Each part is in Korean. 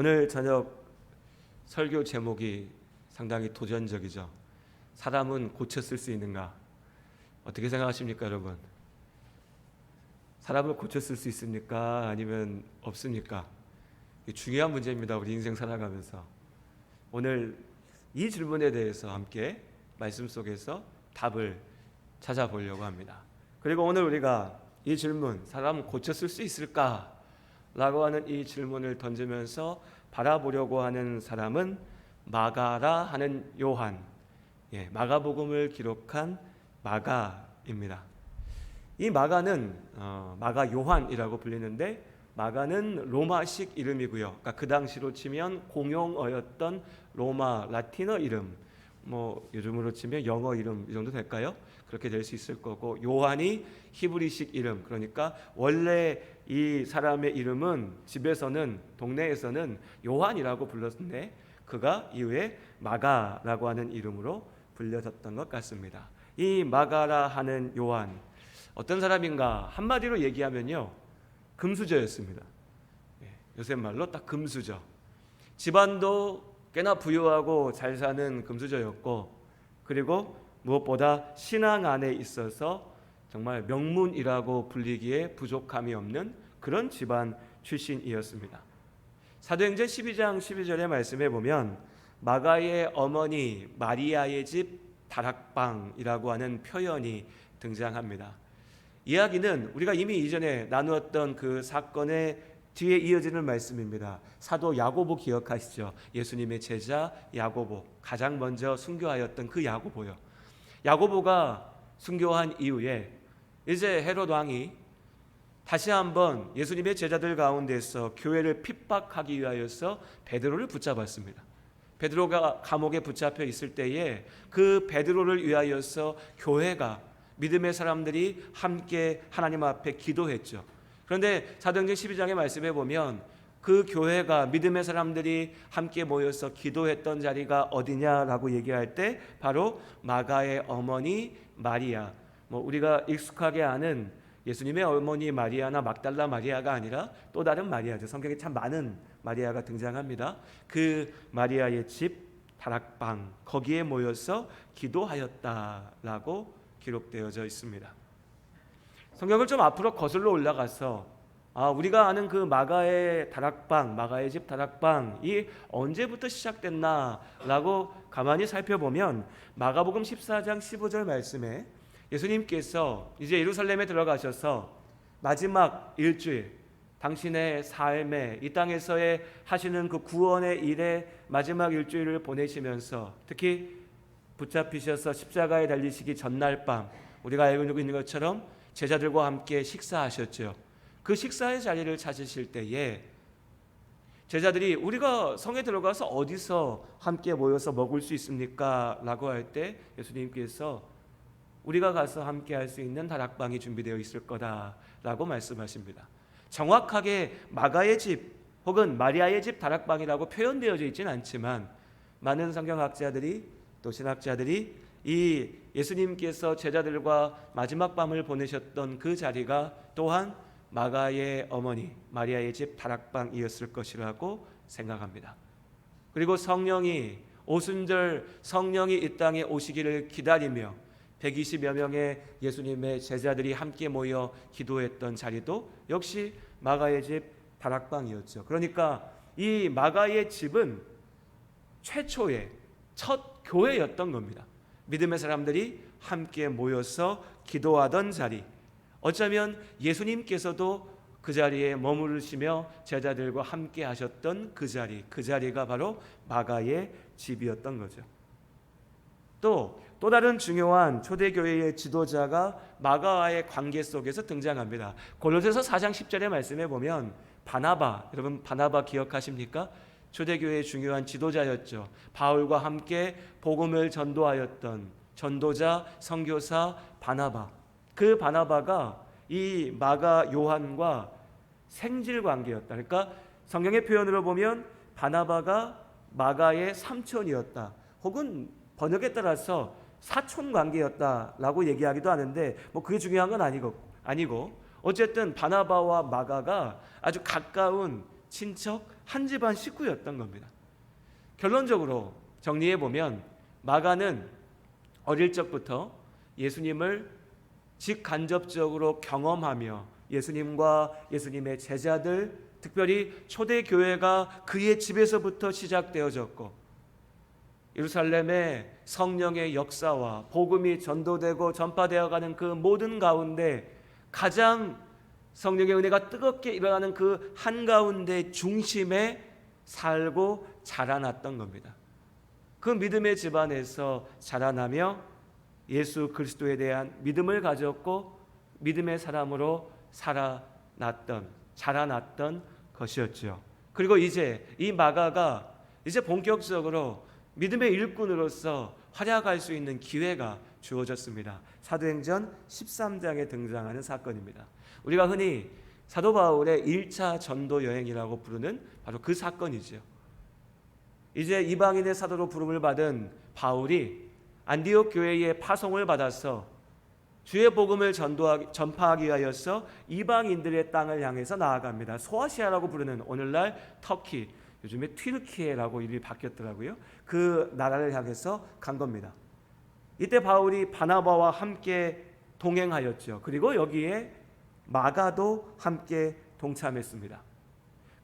오늘 저녁 설교 제목이 상당히 도전적이죠. 사람은 고쳤을 수 있는가? 어떻게 생각하십니까, 여러분? 사람을 고쳤을 수 있습니까? 아니면 없습니까? 이게 중요한 문제입니다. 우리 인생 살아가면서. 오늘 이 질문에 대해서 함께 말씀 속에서 답을 찾아보려고 합니다. 그리고 오늘 우리가 이 질문, 사람은 고쳤을 수 있을까? 라고 하는 이 질문을 던지면서 바라보려고 하는 사람은 마가라 하는 요한, 마가복음을 기록한 마가입니다. 이 마가는 마가 요한이라고 불리는데, 마가는 로마식 이름이고요. 그러니까 그 당시로 치면 공용어였던 로마 라틴어 이름, 요즘으로 치면 영어 이름 이 정도 될까요? 그렇게 될 수 있을 거고, 요한이 히브리식 이름, 그러니까 원래 이 사람의 이름은 집에서는, 동네에서는 요한이라고 불렀는데 그가 이후에 마가라고 하는 이름으로 불려졌던 것 같습니다. 이 마가라 하는 요한, 어떤 사람인가 한마디로 얘기하면요, 금수저였습니다. 요새 말로 딱 금수저. 집안도 꽤나 부유하고 잘 사는 금수저였고, 그리고 무엇보다 신앙 안에 있어서 정말 명문이라고 불리기에 부족함이 없는 그런 집안 출신이었습니다. 사도행전 12장 12절의 말씀에 보면 마가의 어머니 마리아의 집 다락방이라고 하는 표현이 등장합니다. 이야기는 우리가 이미 이전에 나누었던 그 사건의 뒤에 이어지는 말씀입니다. 사도 야고보 기억하시죠? 예수님의 제자 야고보, 가장 먼저 순교하였던 그 야고보요. 야고보가 순교한 이후에 이제 헤롯 왕이 다시 한번 예수님의 제자들 가운데서 교회를 핍박하기 위하여서 베드로를 붙잡았습니다. 베드로가 감옥에 붙잡혀 있을 때에 그 베드로를 위하여서 교회가, 믿음의 사람들이 함께 하나님 앞에 기도했죠. 그런데 사도행전 12장의 말씀에 보면 그 교회가, 믿음의 사람들이 함께 모여서 기도했던 자리가 어디냐라고 얘기할 때 바로 마가의 어머니 마리아, 우리가 익숙하게 아는 예수님의 어머니 마리아나 막달라 마리아가 아니라 또 다른 마리아죠. 성경에 참 많은 마리아가 등장합니다. 그 마리아의 집 다락방, 거기에 모여서 기도하였다라고 기록되어져 있습니다. 성경을 좀 앞으로 거슬러 올라가서 우리가 아는 그 마가의 다락방, 마가의 집 다락방이 언제부터 시작됐나라고 가만히 살펴보면 마가복음 14장 15절 말씀에 예수님께서 이제 예루살렘에 들어가셔서 마지막 일주일, 당신의 삶에, 이 땅에서의 하시는 그 구원의 일에 마지막 일주일을 보내시면서 특히 붙잡히셔서 십자가에 달리시기 전날 밤, 우리가 알고 있는 것처럼 제자들과 함께 식사하셨죠. 그 식사의 자리를 찾으실 때에 제자들이 우리가 성에 들어가서 어디서 함께 모여서 먹을 수 있습니까? 라고 할 때 예수님께서 우리가 가서 함께 할 수 있는 다락방이 준비되어 있을 거다라고 말씀하십니다. 정확하게 마가의 집 혹은 마리아의 집 다락방이라고 표현되어져 있지는 않지만 많은 성경학자들이, 또 신학자들이 이 예수님께서 제자들과 마지막 밤을 보내셨던 그 자리가 또한 마가의 어머니 마리아의 집 다락방이었을 것이라고 생각합니다. 그리고 성령이, 오순절 성령이 이 땅에 오시기를 기다리며 120여 명의 예수님의 제자들이 함께 모여 기도했던 자리도 역시 마가의 집 다락방이었죠. 그러니까 이 마가의 집은 최초의 첫 교회였던 겁니다. 믿음의 사람들이 함께 모여서 기도하던 자리, 어쩌면 예수님께서도 그 자리에 머무르시며 제자들과 함께 하셨던 그 자리가 바로 마가의 집이었던 거죠. 또 다른 중요한 초대교회의 지도자가 마가와의 관계 속에서 등장합니다. 골로새서 4장 10절의 말씀에 보면 바나바, 여러분 바나바 기억하십니까? 초대교회의 중요한 지도자였죠. 바울과 함께 복음을 전도하였던 전도자, 선교사 바나바. 그 바나바가 이 마가 요한과 생질 관계였다. 그러니까 성경의 표현으로 보면 바나바가 마가의 삼촌이었다, 혹은 번역에 따라서 사촌 관계였다라고 얘기하기도 하는데 그게 중요한 건 아니고 어쨌든 바나바와 마가가 아주 가까운 친척, 한 집안 식구였던 겁니다. 결론적으로 정리해 보면 마가는 어릴 적부터 예수님을 직간접적으로 경험하며 예수님과 예수님의 제자들, 특별히 초대교회가 그의 집에서부터 시작되어졌고 예루살렘의 성령의 역사와 복음이 전도되고 전파되어가는 그 모든 가운데 가장 성령의 은혜가 뜨겁게 일어나는 그 한가운데 중심에 살고 자라났던 겁니다. 그 믿음의 집안에서 자라나며 예수 그리스도에 대한 믿음을 가졌고 믿음의 사람으로 자라났던 것이었죠. 그리고 이제 이 마가가 이제 본격적으로 믿음의 일꾼으로서 활약할 수 있는 기회가 주어졌습니다. 사도행전 13장에 등장하는 사건입니다. 우리가 흔히 사도 바울의 1차 전도 여행이라고 부르는 바로 그 사건이죠. 이제 이방인의 사도로 부름을 받은 바울이 안디옥 교회에 파송을 받아서 주의 복음을 전파하기 위하여서 이방인들의 땅을 향해서 나아갑니다. 소아시아라고 부르는 오늘날 터키, 요즘에 튀르키예라고 이름이 바뀌었더라고요. 그 나라를 향해서 간 겁니다. 이때 바울이 바나바와 함께 동행하였죠. 그리고 여기에 마가도 함께 동참했습니다.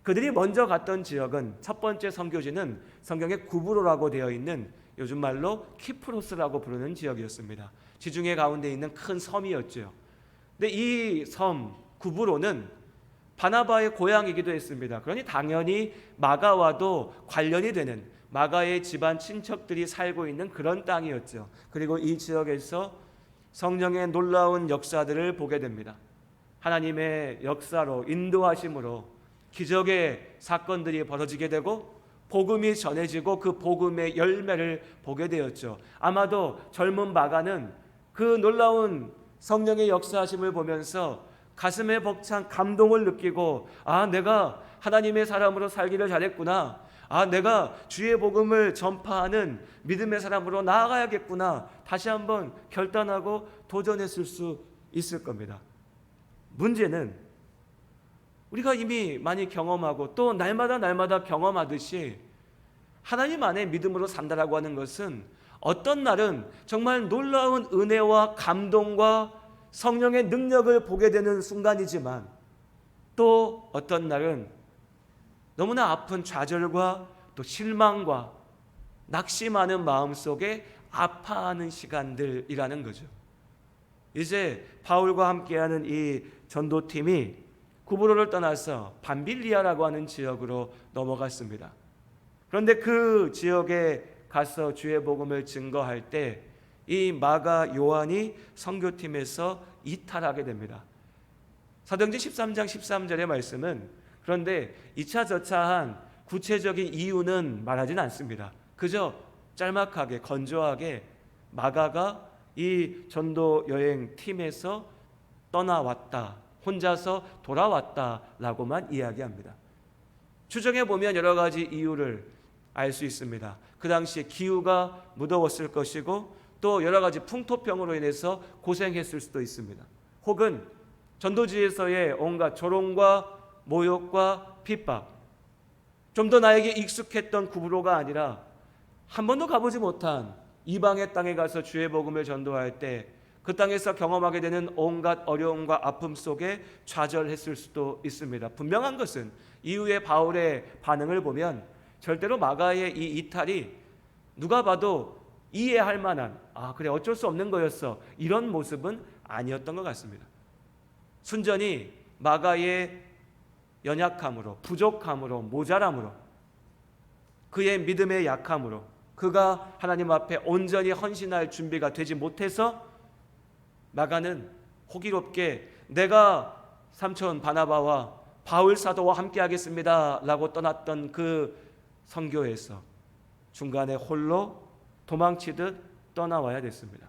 그들이 먼저 갔던 지역은 첫 번째 선교지는 성경에 구브로라고 되어 있는 요즘 말로 키프로스라고 부르는 지역이었습니다. 지중해 가운데 있는 큰 섬이었죠. 근데 이 섬 구브로는 바나바의 고향이기도 했습니다. 그러니 당연히 마가와도 관련이 되는 마가의 집안 친척들이 살고 있는 그런 땅이었죠. 그리고 이 지역에서 성령의 놀라운 역사들을 보게 됩니다. 하나님의 역사로 인도하심으로 기적의 사건들이 벌어지게 되고 복음이 전해지고 그 복음의 열매를 보게 되었죠. 아마도 젊은 마가는 그 놀라운 성령의 역사하심을 보면서 가슴에 벅찬 감동을 느끼고 내가 하나님의 사람으로 살기를 잘했구나. 내가 주의 복음을 전파하는 믿음의 사람으로 나아가야겠구나. 다시 한번 결단하고 도전했을 수 있을 겁니다. 문제는 우리가 이미 많이 경험하고 또 날마다 경험하듯이 하나님 안에 믿음으로 산다라고 하는 것은 어떤 날은 정말 놀라운 은혜와 감동과 성령의 능력을 보게 되는 순간이지만 또 어떤 날은 너무나 아픈 좌절과 또 실망과 낙심하는 마음속에 아파하는 시간들이라는 거죠. 이제 바울과 함께하는 이 전도팀이 구브로를 떠나서 밤빌리아라고 하는 지역으로 넘어갔습니다. 그런데 그 지역에 가서 주의 복음을 증거할 때 이 마가 요한이 선교팀에서 이탈하게 됩니다. 사도행전 13장 13절의 말씀은 그런데 이차저차한 구체적인 이유는 말하진 않습니다. 그저 짤막하게 건조하게 마가가 이 전도 여행 팀에서 떠나왔다, 혼자서 돌아왔다라고만 이야기합니다. 추정해 보면 여러 가지 이유를 알 수 있습니다. 그 당시에 기후가 무더웠을 것이고 또 여러 가지 풍토병으로 인해서 고생했을 수도 있습니다. 혹은 전도지에서의 온갖 조롱과 모욕과 핍박, 좀 더 나에게 익숙했던 구브로가 아니라 한 번도 가보지 못한 이방의 땅에 가서 주의 복음을 전도할 때 그 땅에서 경험하게 되는 온갖 어려움과 아픔 속에 좌절했을 수도 있습니다. 분명한 것은 이후에 바울의 반응을 보면 절대로 마가의 이 이탈이 누가 봐도 이해할 만한 그래 어쩔 수 없는 거였어 이런 모습은 아니었던 것 같습니다. 순전히 마가의 연약함으로, 부족함으로, 모자람으로, 그의 믿음의 약함으로 그가 하나님 앞에 온전히 헌신할 준비가 되지 못해서 마가는 호기롭게 내가 삼촌 바나바와 바울 사도와 함께 하겠습니다 라고 떠났던 그 선교에서 중간에 홀로 도망치듯 떠나와야 됐습니다.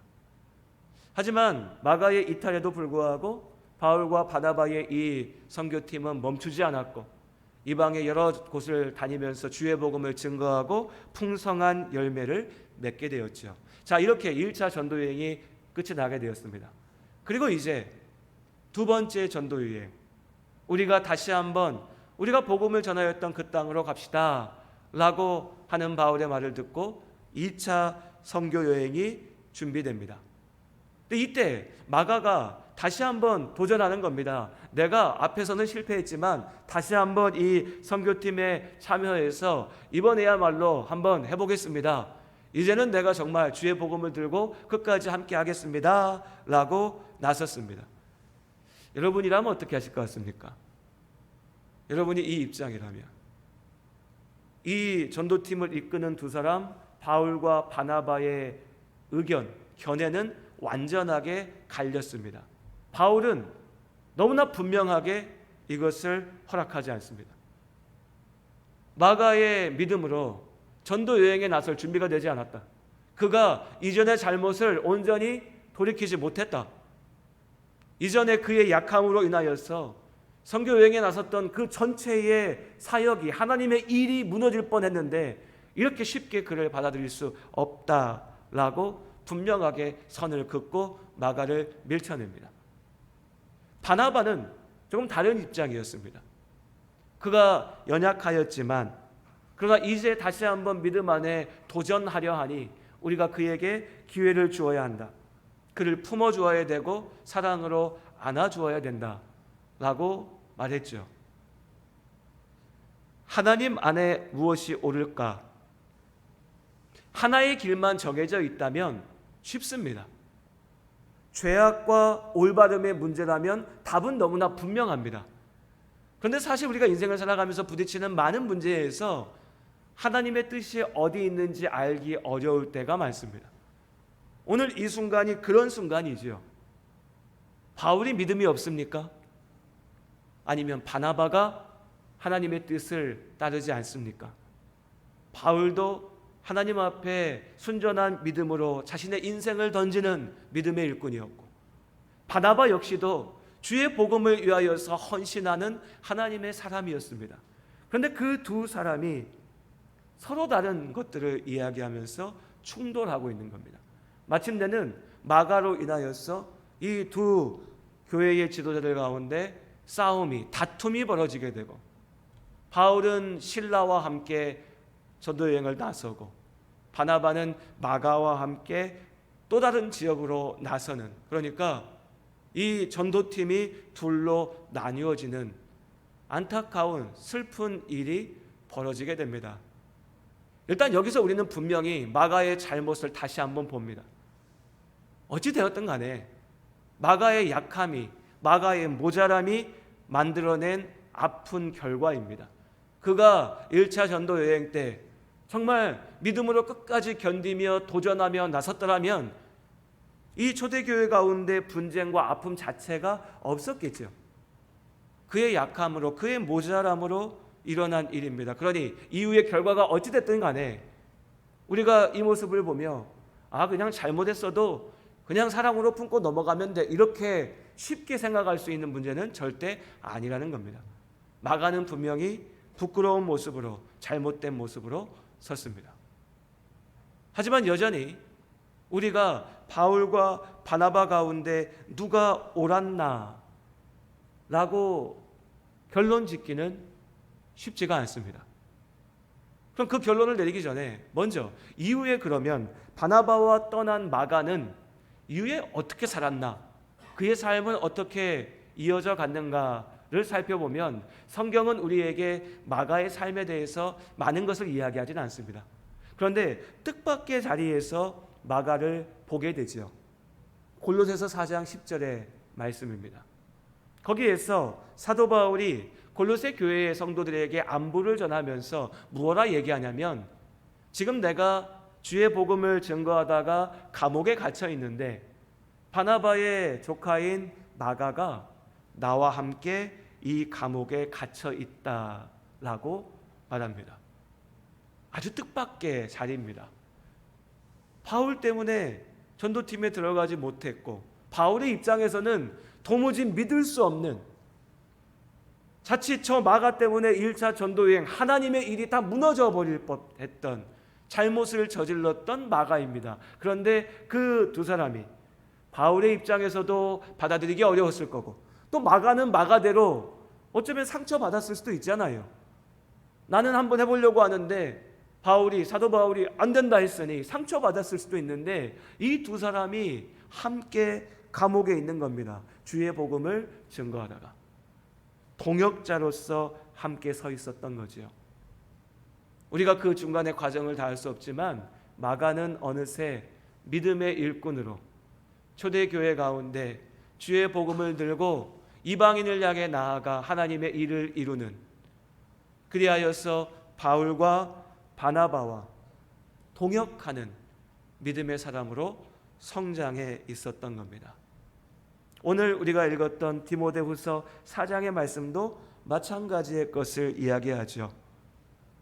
하지만 마가의 이탈에도 불구하고 바울과 바나바의 이 선교팀은 멈추지 않았고 이방의 여러 곳을 다니면서 주의 복음을 증거하고 풍성한 열매를 맺게 되었죠. 자, 이렇게 1차 전도여행이 끝이 나게 되었습니다. 그리고 이제 두 번째 전도여행, 우리가 다시 한번 우리가 복음을 전하였던 그 땅으로 갑시다 라고 하는 바울의 말을 듣고 2차 선교 여행이 준비됩니다. 근데 이때 마가가 다시 한번 도전하는 겁니다. 내가 앞에서는 실패했지만 다시 한번 이 선교팀에 참여해서 이번에야말로 한번 해보겠습니다. 이제는 내가 정말 주의 복음을 들고 끝까지 함께 하겠습니다 라고 나섰습니다. 여러분이라면 어떻게 하실 것 같습니까? 여러분이 이 입장이라면 이 전도팀을 이끄는 두 사람 바울과 바나바의 의견, 견해는 완전하게 갈렸습니다. 바울은 너무나 분명하게 이것을 허락하지 않습니다. 마가의 믿음으로 전도 여행에 나설 준비가 되지 않았다. 그가 이전의 잘못을 온전히 돌이키지 못했다. 이전에 그의 약함으로 인하여서 선교 여행에 나섰던 그 전체의 사역이, 하나님의 일이 무너질 뻔했는데 이렇게 쉽게 그를 받아들일 수 없다라고 분명하게 선을 긋고 마가를 밀쳐냅니다. 바나바는 조금 다른 입장이었습니다. 그가 연약하였지만 그가 이제 다시 한번 믿음 안에 도전하려 하니 우리가 그에게 기회를 주어야 한다. 그를 품어주어야 되고 사랑으로 안아주어야 된다 라고 말했죠. 하나님 안에 무엇이 옳을까? 하나의 길만 정해져 있다면 쉽습니다. 죄악과 올바름의 문제라면 답은 너무나 분명합니다. 그런데 사실 우리가 인생을 살아가면서 부딪히는 많은 문제에서 하나님의 뜻이 어디 있는지 알기 어려울 때가 많습니다. 오늘 이 순간이 그런 순간이지요. 바울이 믿음이 없습니까? 아니면 바나바가 하나님의 뜻을 따르지 않습니까? 바울도 하나님 앞에 순전한 믿음으로 자신의 인생을 던지는 믿음의 일꾼이었고, 바나바 역시도 주의 복음을 위하여서 헌신하는 하나님의 사람이었습니다. 그런데 그 두 사람이 서로 다른 것들을 이야기하면서 충돌하고 있는 겁니다. 마침내는 마가로 인하여서 이 두 교회의 지도자들 가운데 싸움이, 다툼이 벌어지게 되고, 바울은 실라와 함께 전도여행을 나서고 바나바는 마가와 함께 또 다른 지역으로 나서는, 그러니까 이 전도팀이 둘로 나뉘어지는 안타까운 슬픈 일이 벌어지게 됩니다. 일단 여기서 우리는 분명히 마가의 잘못을 다시 한번 봅니다. 어찌 되었든 간에 마가의 약함이, 마가의 모자람이 만들어낸 아픈 결과입니다. 그가 1차 전도 여행 때 정말 믿음으로 끝까지 견디며 도전하며 나섰더라면 이 초대교회 가운데 분쟁과 아픔 자체가 없었겠죠. 그의 약함으로, 그의 모자람으로 일어난 일입니다. 그러니 이후의 결과가 어찌 됐든 간에 우리가 이 모습을 보며 그냥 잘못했어도 그냥 사랑으로 품고 넘어가면 돼, 이렇게 쉽게 생각할 수 있는 문제는 절대 아니라는 겁니다. 마가는 분명히 부끄러운 모습으로, 잘못된 모습으로 섰습니다. 하지만 여전히 우리가 바울과 바나바 가운데 누가 옳았나 라고 결론 짓기는 쉽지가 않습니다. 그럼 그 결론을 내리기 전에 먼저 이후에 그러면 바나바와 떠난 마가는 이후에 어떻게 살았나, 그의 삶은 어떻게 이어져 갔는가를 살펴보면 성경은 우리에게 마가의 삶에 대해서 많은 것을 이야기하지는 않습니다. 그런데 뜻밖의 자리에서 마가를 보게 되죠. 골로새서 4장 10절의 말씀입니다. 거기에서 사도 바울이 골로새 교회의 성도들에게 안부를 전하면서 무엇라 얘기하냐면, 지금 내가 주의 복음을 증거하다가 감옥에 갇혀 있는데 바나바의 조카인 마가가 나와 함께 이 감옥에 갇혀 있다라고 말합니다. 아주 뜻밖의 자리입니다. 바울 때문에 전도팀에 들어가지 못했고, 바울의 입장에서는 도무지 믿을 수 없는, 자칫 저 마가 때문에 1차 전도여행 하나님의 일이 다 무너져 버릴 법했던, 잘못을 저질렀던 마가입니다. 그런데 그 두 사람이 바울의 입장에서도 받아들이기 어려웠을 거고, 또 마가는 마가대로 어쩌면 상처받았을 수도 있잖아요. 나는 한번 해보려고 하는데 사도 바울이 안 된다 했으니 상처받았을 수도 있는데 이 두 사람이 함께 감옥에 있는 겁니다. 주의 복음을 증거하다가 동역자로서 함께 서 있었던 거지요. 우리가 그 중간의 과정을 다 알 수 없지만 마가는 어느새 믿음의 일꾼으로 초대교회 가운데 주의 복음을 들고 이방인을 향해 나아가 하나님의 일을 이루는, 그리하여서 바울과 바나바와 동역하는 믿음의 사람으로 성장해 있었던 겁니다. 오늘 우리가 읽었던 디모데후서 4장의 말씀도 마찬가지의 것을 이야기하죠.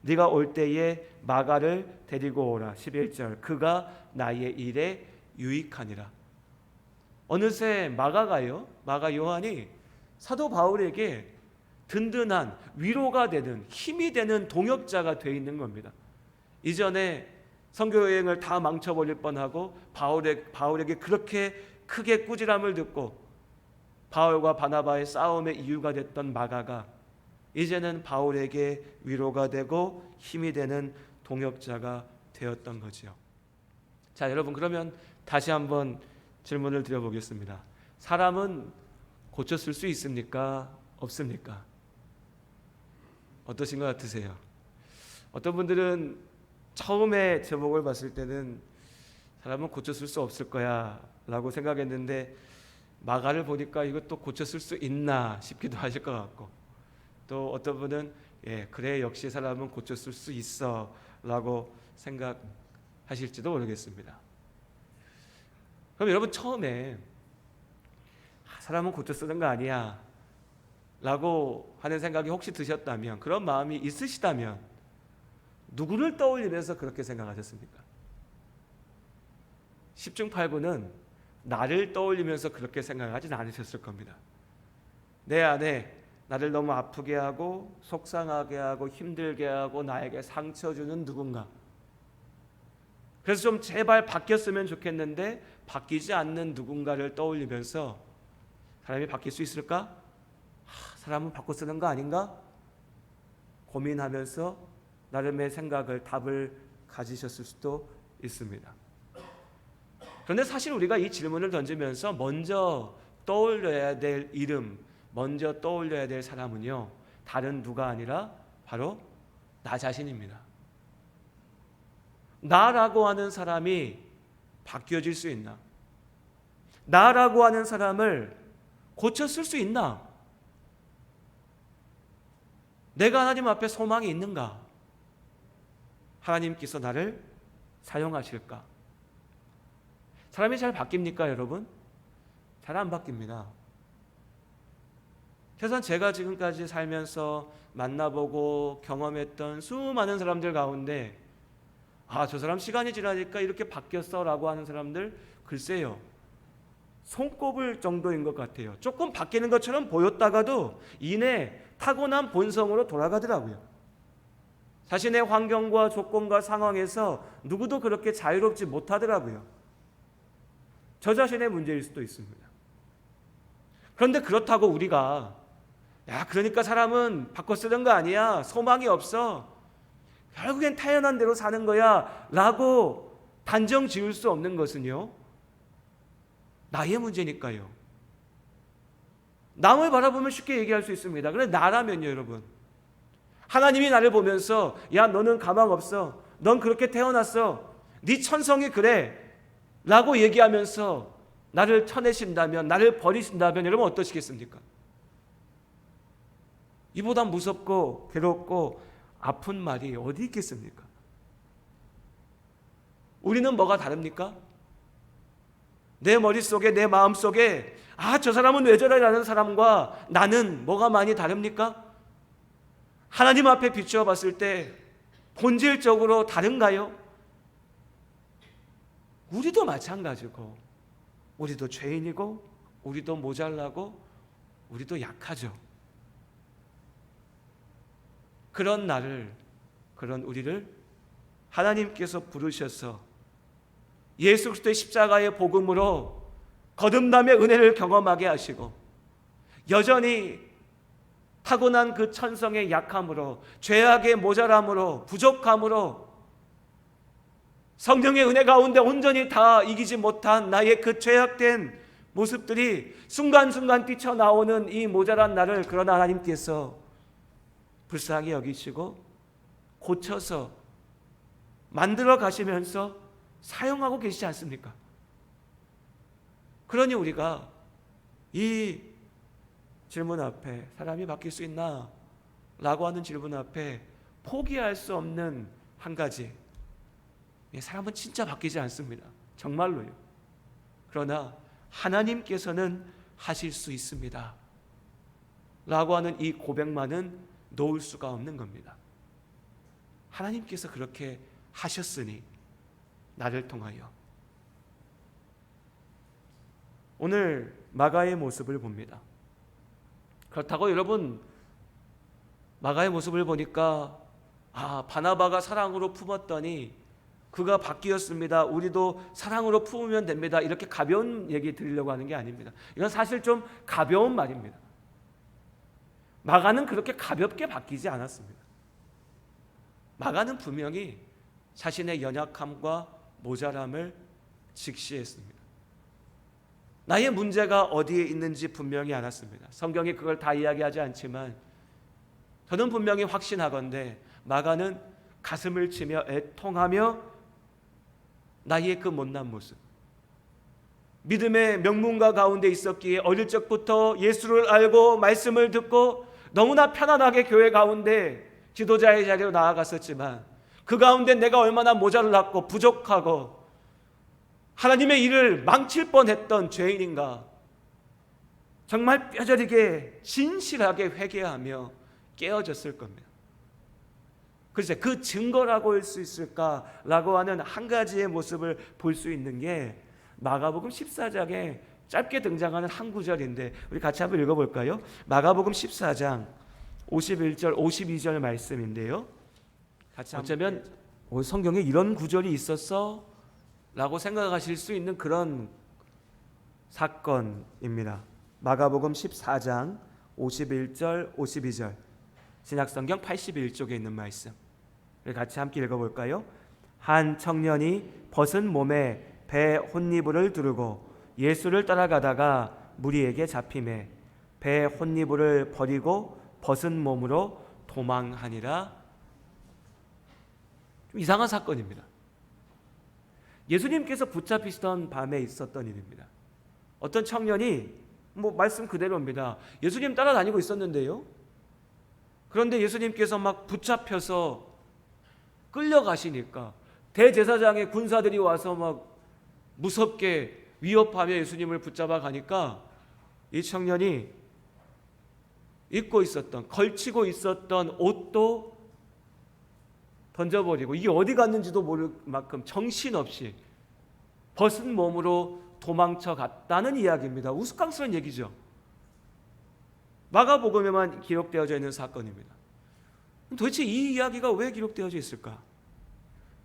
네가 올 때에 마가를 데리고 오라. 11절 그가 나의 일에 유익하니라. 어느새 마가 요한이 사도 바울에게 든든한 위로가 되는 힘이 되는 동역자가 되어 있는 겁니다. 이전에 선교여행을 다 망쳐버릴 뻔하고 바울에게 그렇게 크게 꾸지람을 듣고 바울과 바나바의 싸움의 이유가 됐던 마가가 이제는 바울에게 위로가 되고 힘이 되는 동역자가 되었던 거지요. 자, 여러분, 그러면 다시 한번 질문을 드려보겠습니다. 사람은 고쳤을 수 있습니까? 없습니까? 어떠신 것 같으세요? 어떤 분들은 처음에 제목을 봤을 때는 사람은 고쳤을 수 없을 거야 라고 생각했는데 마가를 보니까 이것도 고쳤을 수 있나 싶기도 하실 것 같고, 또 어떤 분은 그래 역시 사람은 고쳤을 수 있어 라고 생각하실지도 모르겠습니다. 그럼 여러분, 처음에 사람은 고쳐 쓰는 거 아니야 라고 하는 생각이 혹시 드셨다면, 그런 마음이 있으시다면 누구를 떠올리면서 그렇게 생각하셨습니까? 10중 8구는 나를 떠올리면서 그렇게 생각하진 않으셨을 겁니다. 내 안에 나를 너무 아프게 하고 속상하게 하고 힘들게 하고 나에게 상처 주는 누군가, 그래서 좀 제발 바뀌었으면 좋겠는데 바뀌지 않는 누군가를 떠올리면서 사람이 바뀔 수 있을까? 사람은 바꿔 쓰는 거 아닌가? 고민하면서 나름의 생각을, 답을 가지셨을 수도 있습니다. 그런데 사실 우리가 이 질문을 던지면서 먼저 떠올려야 될 이름, 먼저 떠올려야 될 사람은요, 다른 누가 아니라 바로 나 자신입니다. 나라고 하는 사람이 바뀌어질 수 있나? 나라고 하는 사람을 고쳤을 수 있나? 내가 하나님 앞에 소망이 있는가? 하나님께서 나를 사용하실까? 사람이 잘 바뀝니까, 여러분? 잘 안 바뀝니다. 최소한 제가 지금까지 살면서 만나보고 경험했던 수많은 사람들 가운데 저 사람 시간이 지나니까 이렇게 바뀌었어 라고 하는 사람들, 글쎄요, 손꼽을 정도인 것 같아요. 조금 바뀌는 것처럼 보였다가도 이내 타고난 본성으로 돌아가더라고요. 자신의 환경과 조건과 상황에서 누구도 그렇게 자유롭지 못하더라고요. 저 자신의 문제일 수도 있습니다. 그런데 그렇다고 우리가 그러니까 사람은 바꿔 쓰는 거 아니야, 소망이 없어, 결국엔 태어난 대로 사는 거야 라고 단정 지을 수 없는 것은요, 나의 문제니까요. 남을 바라보면 쉽게 얘기할 수 있습니다. 그런데 나라면요, 여러분, 하나님이 나를 보면서 야, 너는 가망 없어, 넌 그렇게 태어났어, 네 천성이 그래 라고 얘기하면서 나를 쳐내신다면, 나를 버리신다면 여러분 어떠시겠습니까? 이보다 무섭고 괴롭고 아픈 말이 어디 있겠습니까? 우리는 뭐가 다릅니까? 내 머릿속에, 내 마음속에 저 사람은 왜 저래 라는 사람과 나는 뭐가 많이 다릅니까? 하나님 앞에 비추어 봤을 때 본질적으로 다른가요? 우리도 마찬가지고, 우리도 죄인이고, 우리도 모자라고, 우리도 약하죠. 그런 나를, 그런 우리를 하나님께서 부르셔서 예수 그리스도의 십자가의 복음으로 거듭남의 은혜를 경험하게 하시고, 여전히 타고난 그 천성의 약함으로, 죄악의 모자람으로, 부족함으로, 성령의 은혜 가운데 온전히 다 이기지 못한 나의 그 죄악된 모습들이 순간순간 뛰쳐나오는 이 모자란 나를, 그러나 하나님께서 불쌍히 여기시고 고쳐서 만들어 가시면서 사용하고 계시지 않습니까? 그러니 우리가 이 질문 앞에, 사람이 바뀔 수 있나? 라고 하는 질문 앞에 포기할 수 없는 한 가지, 사람은 진짜 바뀌지 않습니다. 정말로요. 그러나 하나님께서는 하실 수 있습니다 라고 하는 이 고백만은 놓을 수가 없는 겁니다. 하나님께서 그렇게 하셨으니 나를 통하여. 오늘 마가의 모습을 봅니다. 그렇다고 여러분, 마가의 모습을 보니까 바나바가 사랑으로 품었더니 그가 바뀌었습니다, 우리도 사랑으로 품으면 됩니다, 이렇게 가벼운 얘기 드리려고 하는 게 아닙니다. 이건 사실 좀 가벼운 말입니다. 마가는 그렇게 가볍게 바뀌지 않았습니다. 마가는 분명히 자신의 연약함과 모자람을 직시했습니다. 나의 문제가 어디에 있는지 분명히 알았습니다. 성경이 그걸 다 이야기하지 않지만 저는 분명히 확신하건대 마가는 가슴을 치며 애통하며 나의 그 못난 모습, 믿음의 명문가 가운데 있었기에 어릴 적부터 예수를 알고 말씀을 듣고 너무나 편안하게 교회 가운데 지도자의 자리로 나아갔었지만 그 가운데 내가 얼마나 모자랐고 부족하고 하나님의 일을 망칠 뻔했던 죄인인가, 정말 뼈저리게 진실하게 회개하며 깨어졌을 겁니다. 글쎄, 그 증거라고 할 수 있을까라고 하는 한 가지의 모습을 볼 수 있는 게 마가복음 14장에 짧게 등장하는 한 구절인데 우리 같이 한번 읽어볼까요? 마가복음 14장 51절 52절 말씀인데요, 같이 어쩌면 성경에 이런 구절이 있었어? 라고 생각하실 수 있는 그런 사건입니다. 마가복음 14장 51절 52절, 신약성경 81쪽에 있는 말씀, 우리 같이 함께 읽어볼까요? 한 청년이 벗은 몸에 배 혼니부를 두르고 예수를 따라가다가 무리에게 잡히매 배 혼니부를 버리고 벗은 몸으로 도망하니라. 좀 이상한 사건입니다. 예수님께서 붙잡히시던 밤에 있었던 일입니다. 어떤 청년이 말씀 그대로입니다. 예수님 따라다니고 있었는데요, 그런데 예수님께서 막 붙잡혀서 끌려가시니까 대제사장의 군사들이 와서 막 무섭게 위협하며 예수님을 붙잡아 가니까 이 청년이 입고 있었던, 걸치고 있었던 옷도 던져버리고 이게 어디 갔는지도 모를 만큼 정신없이 벗은 몸으로 도망쳐 갔다는 이야기입니다. 우스꽝스러운 얘기죠. 마가복음에만 기록되어져 있는 사건입니다. 도대체 이 이야기가 왜 기록되어져 있을까?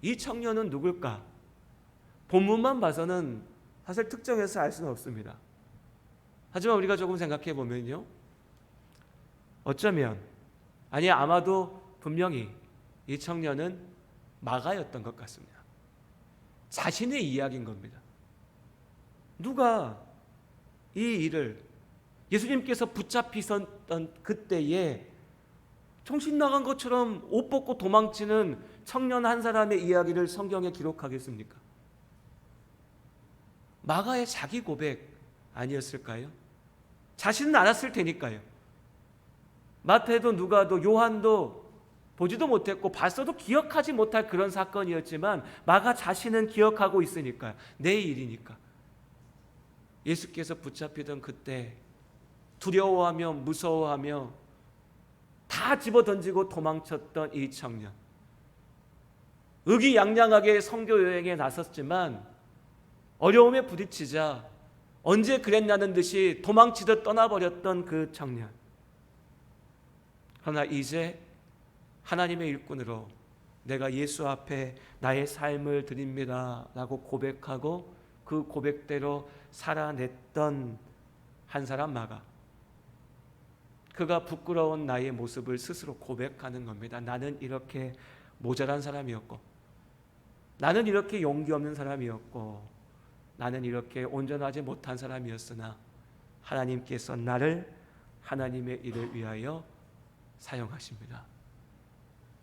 이 청년은 누굴까? 본문만 봐서는 사실 특정해서 알 수는 없습니다. 하지만 우리가 조금 생각해 보면요, 어쩌면, 아마도 분명히 이 청년은 마가였던 것 같습니다. 자신의 이야기인 겁니다. 누가 이 일을, 예수님께서 붙잡히셨던 그때에 정신 나간 것처럼 옷 벗고 도망치는 청년 한 사람의 이야기를 성경에 기록하겠습니까? 마가의 자기 고백 아니었을까요? 자신은 알았을 테니까요. 마태도 누가도 요한도 보지도 못했고 봤어도 기억하지 못할 그런 사건이었지만 마가 자신은 기억하고 있으니까요. 내 일이니까. 예수께서 붙잡히던 그때 두려워하며 무서워하며 다 집어던지고 도망쳤던 이 청년, 의기양양하게 선교 여행에 나섰지만 어려움에 부딪히자 언제 그랬냐는 듯이 도망치듯 떠나버렸던 그 청년. 그러나 이제 하나님의 일꾼으로 내가 예수 앞에 나의 삶을 드립니다 라고 고백하고 그 고백대로 살아냈던 한 사람 마가. 그가 부끄러운 나의 모습을 스스로 고백하는 겁니다. 나는 이렇게 모자란 사람이었고, 나는 이렇게 용기 없는 사람이었고, 나는 이렇게 온전하지 못한 사람이었으나 하나님께서 나를 하나님의 일을 위하여 사용하십니다.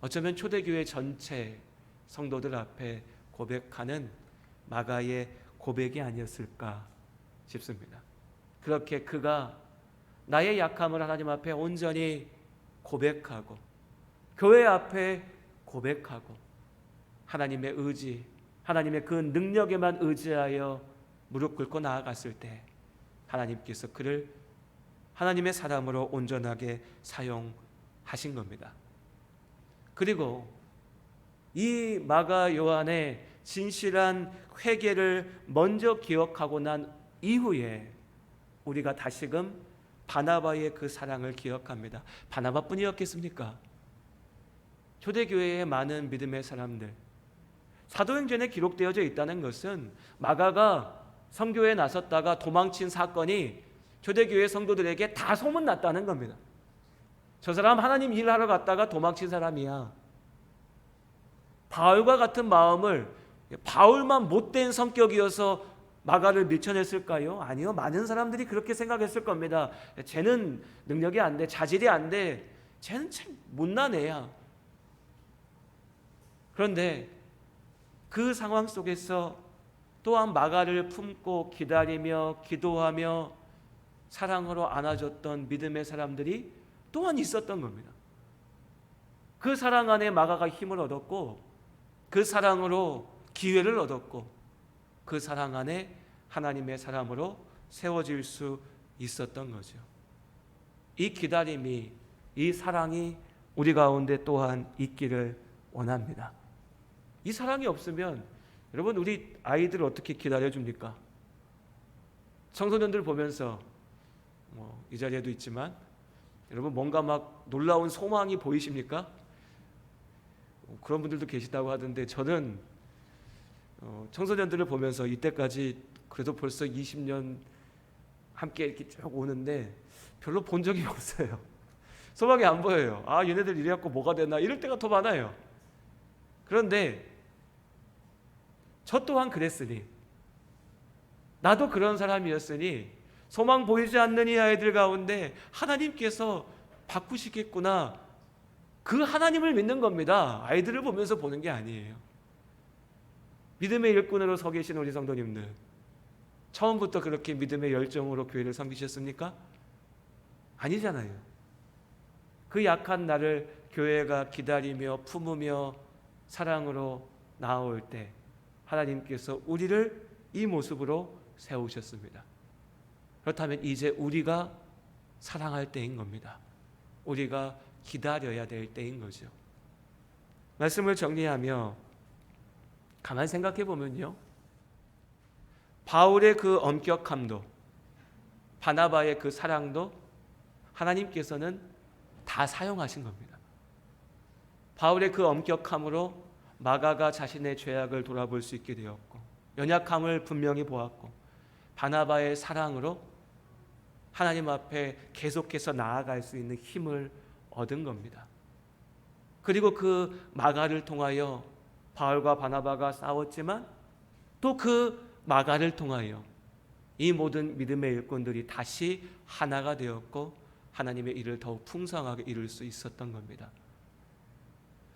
어쩌면 초대교회 전체 성도들 앞에 고백하는 마가의 고백이 아니었을까 싶습니다. 그렇게 그가 나의 약함을 하나님 앞에 온전히 고백하고, 교회 앞에 고백하고, 하나님의 의지, 하나님의 그 능력에만 의지하여 무릎 꿇고 나아갔을 때 하나님께서 그를 하나님의 사람으로 온전하게 사용하신 겁니다. 그리고 이 마가 요한의 진실한 회개를 먼저 기억하고 난 이후에 우리가 다시금 바나바의 그 사랑을 기억합니다. 바나바뿐이었겠습니까? 초대교회의 많은 믿음의 사람들, 사도행전에 기록되어져 있다는 것은 마가가 선교에 나섰다가 도망친 사건이 초대교회 성도들에게 다 소문났다는 겁니다. 저 사람 하나님 일하러 갔다가 도망친 사람이야. 바울과 같은 마음을, 바울만 못된 성격이어서 마가를 밀쳐냈을까요? 아니요. 많은 사람들이 그렇게 생각했을 겁니다. 쟤는 능력이 안 돼, 자질이 안 돼, 쟤는 참 못난 애야. 그런데 그 상황 속에서 또한 마가를 품고 기다리며 기도하며 사랑으로 안아줬던 믿음의 사람들이 또한 있었던 겁니다. 그 사랑 안에 마가가 힘을 얻었고, 그 사랑으로 기회를 얻었고, 그 사랑 안에 하나님의 사람으로 세워질 수 있었던 거죠. 이 기다림이, 이 사랑이 우리 가운데 또한 있기를 원합니다. 이 사랑이 없으면 여러분, 우리 아이들 어떻게 기다려줍니까? 청소년들 보면서 이 자리에도 있지만 여러분, 뭔가 막 놀라운 소망이 보이십니까? 그런 분들도 계시다고 하던데, 저는 청소년들을 보면서 이때까지 그래도 벌써 20년 함께 이렇게 쭉 오는데 별로 본 적이 없어요. 소망이 안 보여요. 아, 얘네들 이래갖고 뭐가 되나, 이럴 때가 더 많아요. 그런데 저 또한 그랬으니, 나도 그런 사람이었으니 소망 보이지 않는 이 아이들 가운데 하나님께서 바꾸시겠구나, 그 하나님을 믿는 겁니다. 아이들을 보면서 보는 게 아니에요. 믿음의 일꾼으로 서 계신 우리 성도님들, 처음부터 그렇게 믿음의 열정으로 교회를 섬기셨습니까? 아니잖아요. 그 약한 나를 교회가 기다리며 품으며 사랑으로 나아올 때 하나님께서 우리를 이 모습으로 세우셨습니다. 그렇다면 이제 우리가 사랑할 때인 겁니다. 우리가 기다려야 될 때인 거죠. 말씀을 정리하며 가만히 생각해 보면요, 바울의 그 엄격함도, 바나바의 그 사랑도 하나님께서는 다 사용하신 겁니다. 바울의 그 엄격함으로 마가가 자신의 죄악을 돌아볼 수 있게 되었고, 연약함을 분명히 보았고, 바나바의 사랑으로 하나님 앞에 계속해서 나아갈 수 있는 힘을 얻은 겁니다. 그리고 그 마가를 통하여 바울과 바나바가 싸웠지만 또 그 마가를 통하여 이 모든 믿음의 일꾼들이 다시 하나가 되었고 하나님의 일을 더욱 풍성하게 이룰 수 있었던 겁니다.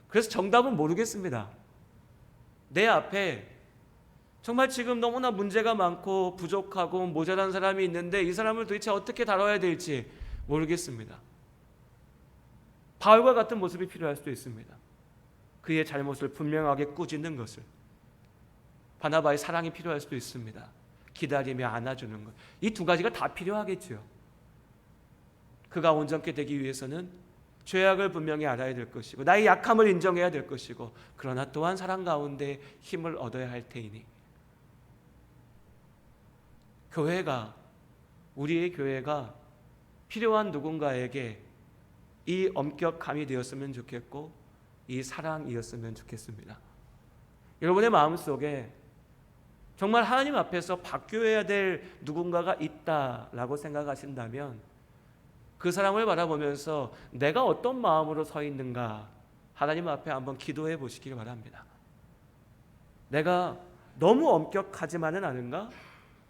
그래서 정답은 모르겠습니다. 내 앞에 정말 지금 너무나 문제가 많고 부족하고 모자란 사람이 있는데 이 사람을 도대체 어떻게 다뤄야 될지 모르겠습니다. 바울과 같은 모습이 필요할 수도 있습니다. 그의 잘못을 분명하게 꾸짖는 것을. 바나바의 사랑이 필요할 수도 있습니다. 기다리며 안아주는 것. 이 두 가지가 다 필요하겠죠. 그가 온전케 되기 위해서는 죄악을 분명히 알아야 될 것이고 나의 약함을 인정해야 될 것이고, 그러나 또한 사랑 가운데 힘을 얻어야 할 테이니, 교회가, 우리의 교회가 필요한 누군가에게 이 엄격함이 되었으면 좋겠고 이 사랑이었으면 좋겠습니다. 여러분의 마음속에 정말 하나님 앞에서 바뀌어야 될 누군가가 있다라고 생각하신다면 그 사람을 바라보면서 내가 어떤 마음으로 서 있는가 하나님 앞에 한번 기도해 보시길 바랍니다. 내가 너무 엄격하지만은 않은가?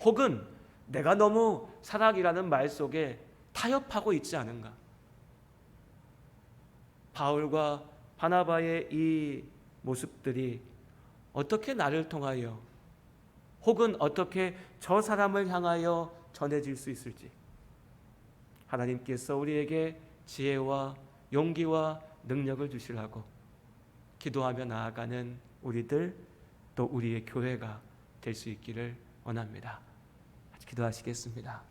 혹은 내가 너무 사랑이라는 말 속에 타협하고 있지 않은가? 바울과 바나바의 이 모습들이 어떻게 나를 통하여 혹은 어떻게 저 사람을 향하여 전해질 수 있을지 하나님께서 우리에게 지혜와 용기와 능력을 주시라고 기도하며 나아가는 우리들 또 우리의 교회가 될 수 있기를 원합니다. 기도하시겠습니다.